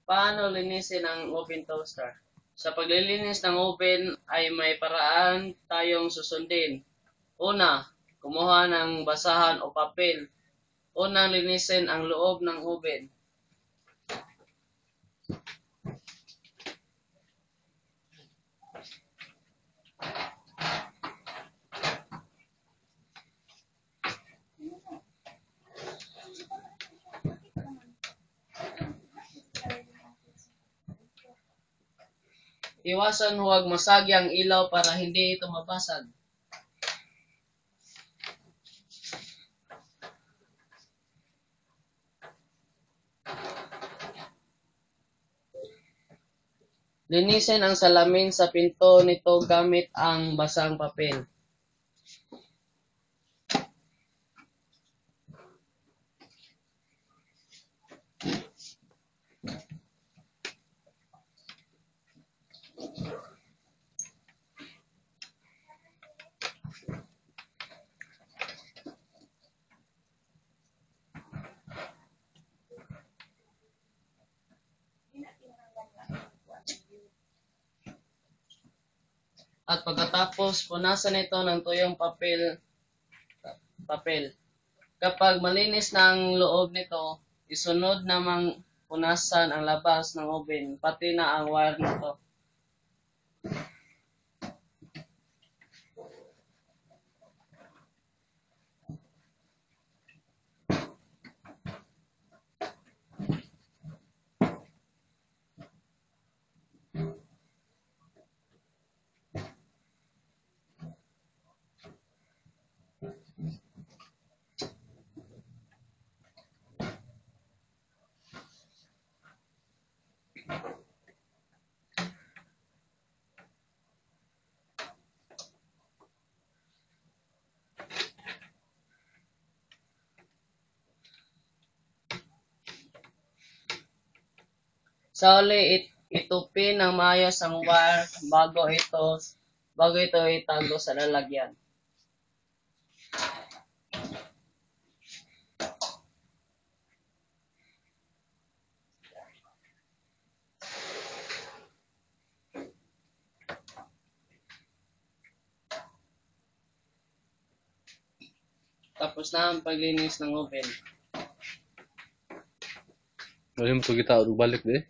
Paano linisin ang oven toaster? Sa paglilinis ng oven ay may paraan tayong susundin. Una, kumuha ng basahan o papel. Unang linisin ang loob ng oven. Iwasan huwag masagi ang ilaw para hindi ito mabasag. Linisin ang salamin sa pinto nito gamit ang basang papel. At pagkatapos, punasan ito ng tuyong papel. Kapag malinis na ang loob nito, isunod namang punasan ang labas ng oven, pati na ang wire nito. Sa uli, itupi ng maayos ang wire bago ito itago sa lalagyan. Tapos na ang paglinis ng oven. Ayun po kita balik deh.